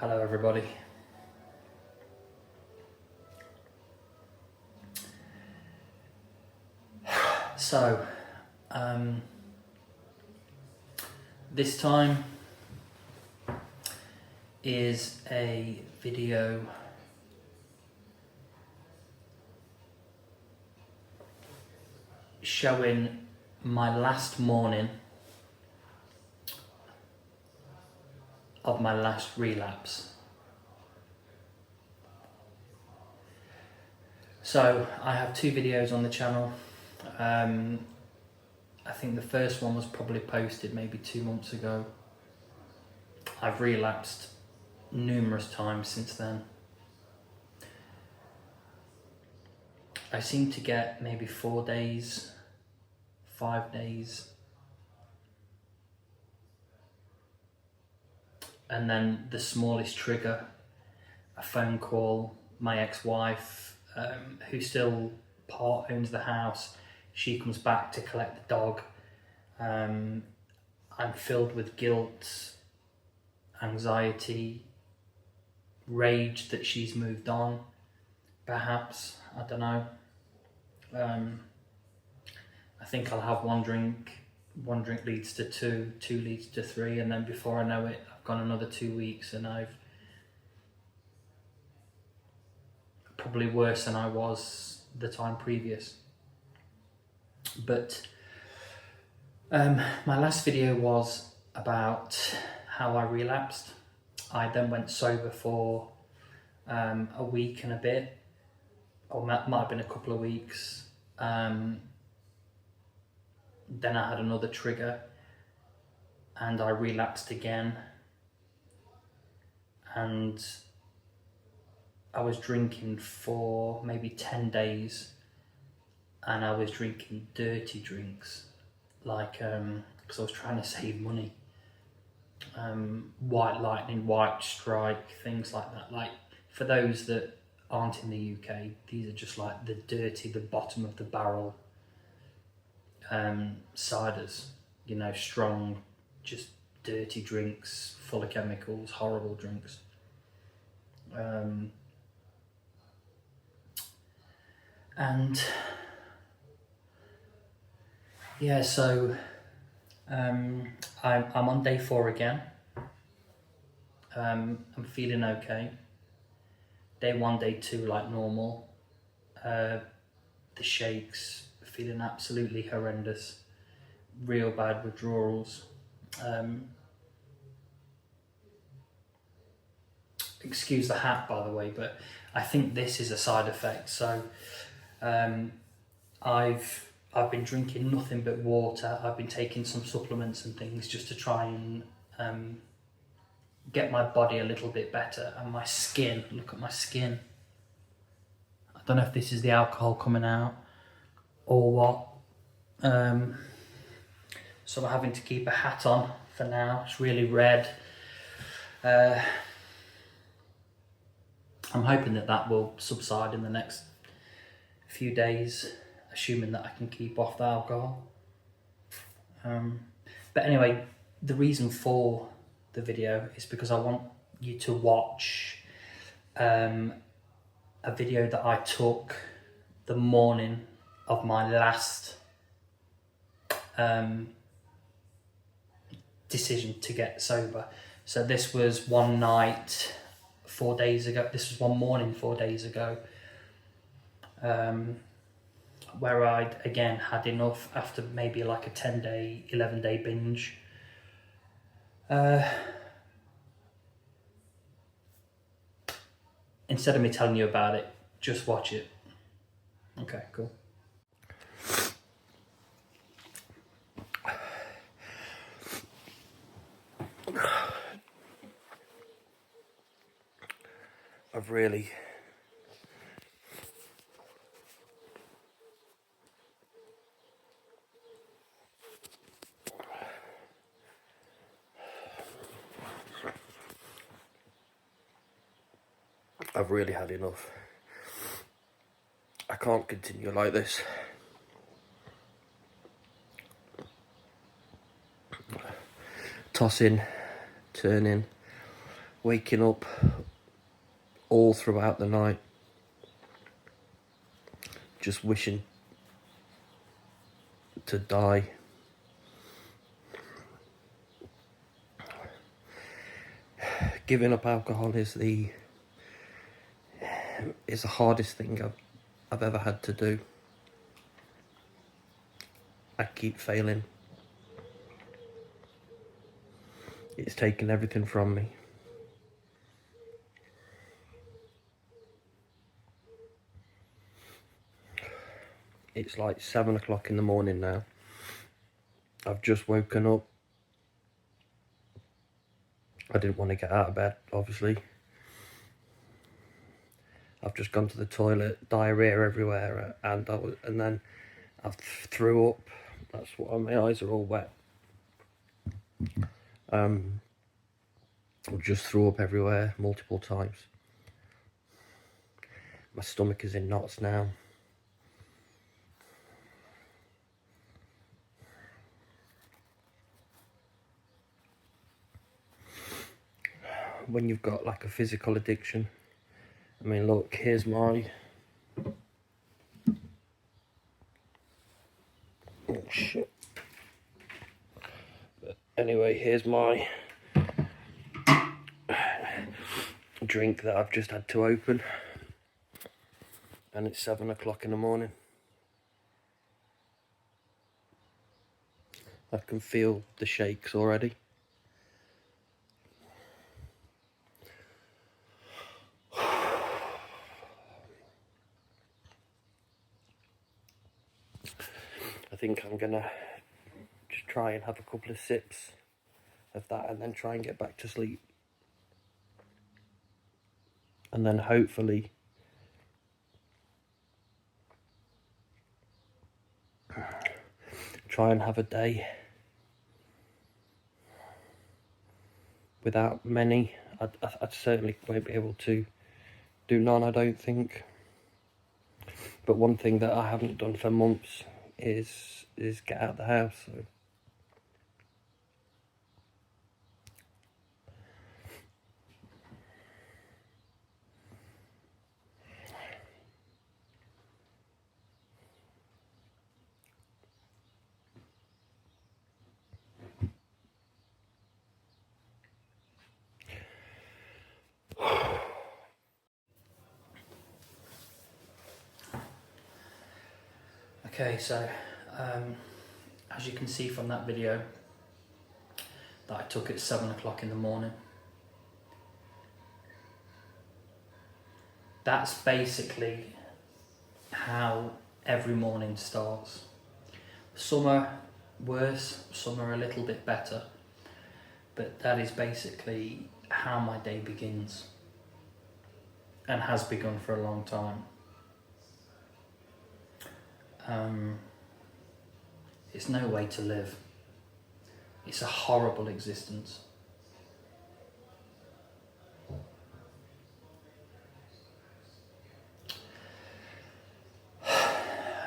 Hello everybody. So, this time is a video showing my last morning of my last relapse. So I have two videos on the channel. I think the first one was probably posted maybe 2 months ago. I've relapsed numerous times since then. I seem to get maybe 4 days, 5 days, and then the smallest trigger, a phone call. My ex-wife, who still part owns the house, she comes back to collect the dog. I'm filled with guilt, anxiety, rage that she's moved on, perhaps, I don't know. I think I'll have one drink leads to two leads to three, and then before I know it, I've gone another 2 weeks and I've probably worse than I was the time previous. But my last video was about how I relapsed. I then went sober for a week and a bit, or might have been a couple of weeks. Then I had another trigger and I relapsed again, and I was drinking for maybe 10 days, and I was drinking dirty drinks, like, because I was trying to save money. White Lightning, White Strike, things like that. Like, for those that aren't in the UK, these are just like the dirty, the bottom of the barrel ciders, you know, strong, just dirty drinks, full of chemicals, horrible drinks. And yeah, so I'm on day 4 again. I'm feeling okay. Day 1, day 2 like normal. The shakes, feeling absolutely horrendous, real bad withdrawals. Excuse the hat, by the way, but I think this is a side effect. So I've been drinking nothing but water. I've been taking some supplements and things just to try and get my body a little bit better. And my skin, look at my skin. I don't know if this is the alcohol coming out or what. So I'm having to keep a hat on for now. It's really red. I'm hoping that will subside in the next few days, assuming that I can keep off the alcohol. But anyway, the reason for the video is because I want you to watch a video that I took the morning of my last decision to get sober. So this was one night 4 days ago. This was one morning 4 days ago, where I'd again had enough after maybe like a 10-day, 11-day binge. Instead of me telling you about it, just watch it. Okay, cool. I've really had enough. I can't continue like this. Tossing, turning, waking up all throughout the night, just wishing to die. Giving up alcohol is the hardest thing I've ever had to do. I keep failing. It's taken everything from me. It's like 7 o'clock in the morning now. I've just woken up. I didn't want to get out of bed, obviously. I've just gone to the toilet, diarrhea everywhere, and then I threw up. That's why my eyes are all wet. I just threw up everywhere multiple times. My stomach is in knots now. When you've got like a physical addiction, I mean, look, here's my... Oh shit. But anyway, here's my drink that I've just had to open, and it's 7 o'clock in the morning. I can feel the shakes already. I think I'm gonna just try and have a couple of sips of that and then try and get back to sleep. And then hopefully try and have a day without many. I certainly won't be able to do none, I don't think. But one thing that I haven't done for months is get out of the house. So Okay, so as you can see from that video that I took at 7 o'clock in the morning, that's basically how every morning starts. Some are worse, some are a little bit better, but that is basically how my day begins and has begun for a long time. It's no way to live. It's a horrible existence.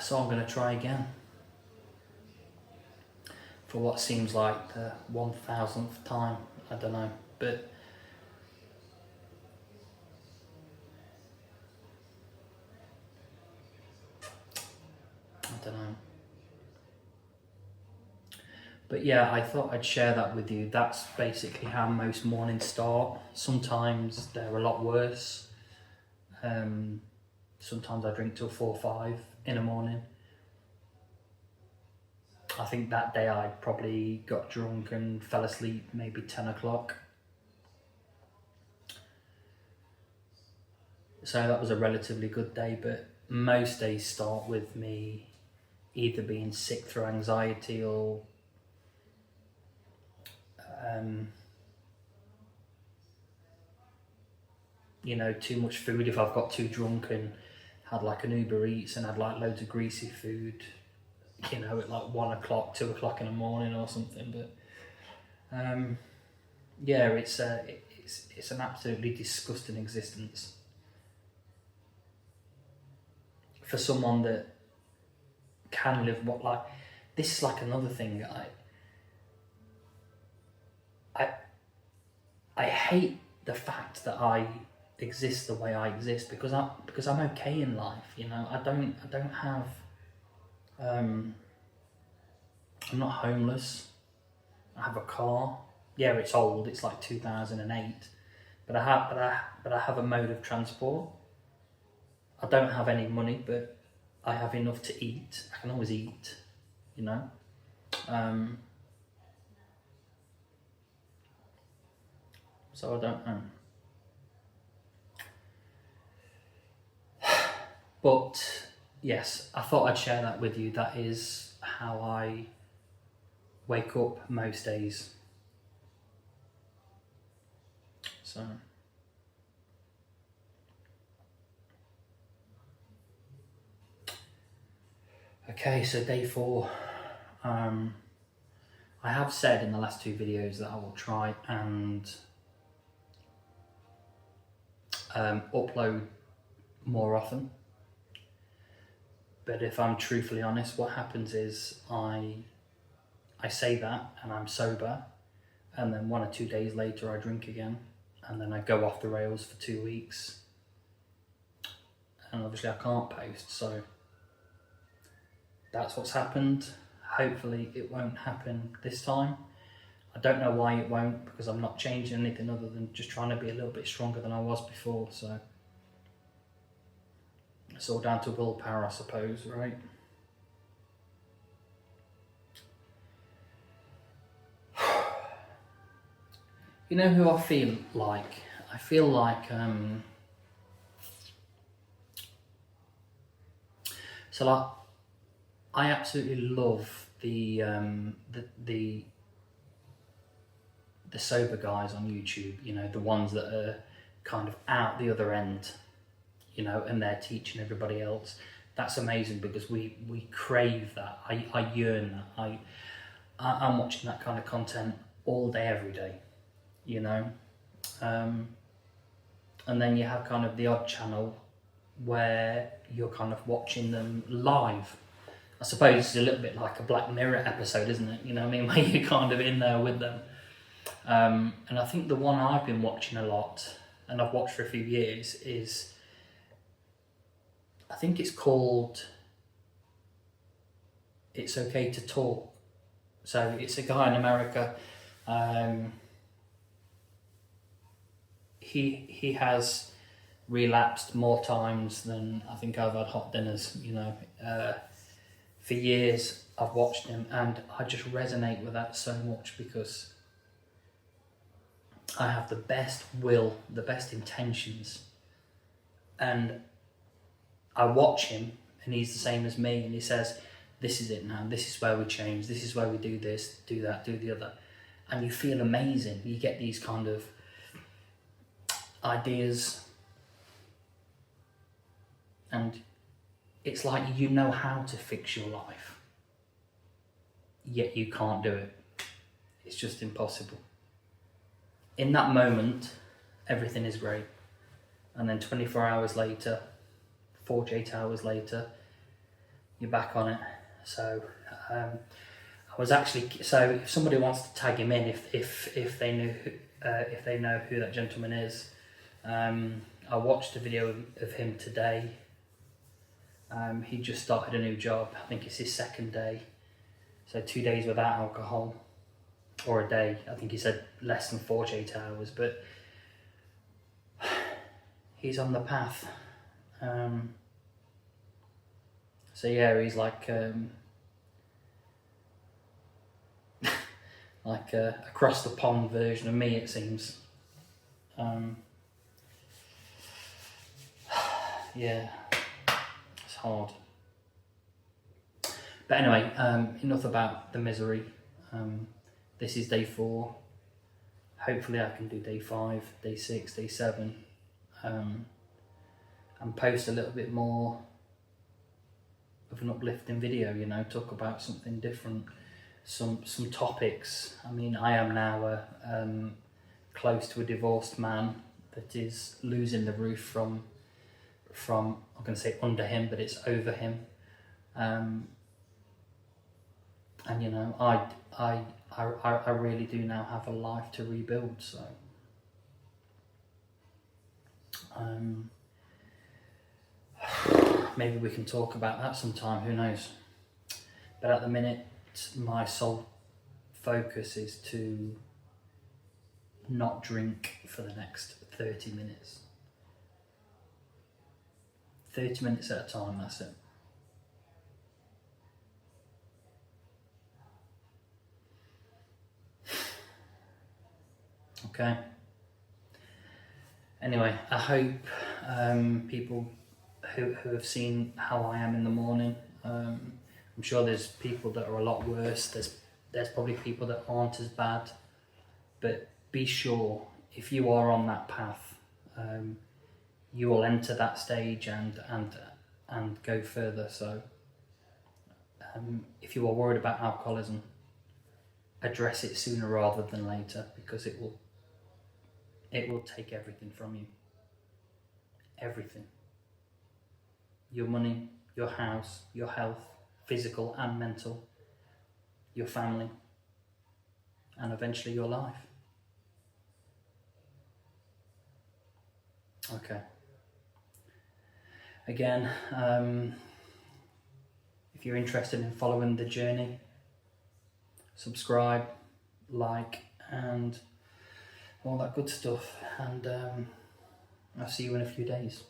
So I'm going to try again. For what seems like the 1000th time, I don't know, but I don't know. But yeah, I thought I'd share that with you. That's basically how most mornings start. Sometimes they're a lot worse. Sometimes I drink till 4 or 5 in the morning. I think that day I probably got drunk and fell asleep maybe 10 o'clock. So that was a relatively good day, but most days start with me either being sick through anxiety or you know, too much food. If I've got too drunk and had like an Uber Eats and had like loads of greasy food, you know, at like 1 o'clock, 2 o'clock in the morning or something. But yeah, it's an absolutely disgusting existence for someone that can live what like this is like another thing. I hate the fact that I exist the way I exist because I'm okay in life. You know, I don't have I'm not homeless. I have a car. Yeah, it's old. It's like 2008, but I have a mode of transport. I don't have any money, but I have enough to eat. I can always eat, you know. So I don't know. But yes, I thought I'd share that with you. That is how I wake up most days. So okay, so day 4. I have said in the last 2 videos that I will try and upload more often. But if I'm truthfully honest, what happens is I say that and I'm sober, and then 1 or 2 days later I drink again, and then I go off the rails for 2 weeks, and obviously I can't post, so that's what's happened. Hopefully it won't happen this time. I don't know why it won't, because I'm not changing anything other than just trying to be a little bit stronger than I was before, so it's all down to willpower, I suppose, right? You know who I feel like? I feel like so like I absolutely love the sober guys on YouTube, you know, the ones that are kind of out the other end, you know, and they're teaching everybody else. That's amazing, because we crave that. I yearn that. I'm watching that kind of content all day, every day, you know. And then you have kind of the odd channel where you're kind of watching them live. I suppose it's a little bit like a Black Mirror episode, isn't it? You know what I mean? Where you're kind of in there with them. And I think the one I've been watching a lot, and I've watched for a few years, is, I think it's called It's Okay to Talk. So it's a guy in America. He has relapsed more times than I think I've had hot dinners, you know. For years I've watched him, and I just resonate with that so much, because I have the best will, the best intentions, and I watch him and he's the same as me, and he says, this is it now, this is where we change, this is where we do this, do that, do the other, and you feel amazing. You get these kind of ideas, and it's like you know how to fix your life, yet you can't do it. It's just impossible. In that moment, everything is great, and then 24 hours later, 48 hours later, you're back on it. So I was actually, so if somebody wants to tag him in, if they know who that gentleman is, I watched a video of him today. He just started a new job. I think it's his 2nd day. So 2 days without alcohol, or a day. I think he said less than 48 hours, but he's on the path. So yeah, he's like like a across the pond version of me, it seems. Yeah, it's hard. But anyway, enough about the misery. This is day 4. Hopefully I can do day 5, day 6, day 7, and post a little bit more of an uplifting video, you know, talk about something different, some topics. I mean, I am now close to a divorced man that is losing the roof from I'm going to say under him, but it's over him. And you know, I really do now have a life to rebuild. So Maybe we can talk about that sometime, who knows. But at the minute, my sole focus is to not drink for the next 30 minutes. 30 minutes at a time, that's it. Okay. Anyway, I hope people who have seen how I am in the morning, I'm sure there's people that are a lot worse. There's probably people that aren't as bad, but be sure if you are on that path, you will enter that stage and go further. So if you are worried about alcoholism, address it sooner rather than later, because it will take everything from you. Everything. Your money, your house, your health, physical and mental, your family, and eventually your life. Okay. Again, if you're interested in following the journey, subscribe, like, and all that good stuff. And I'll see you in a few days.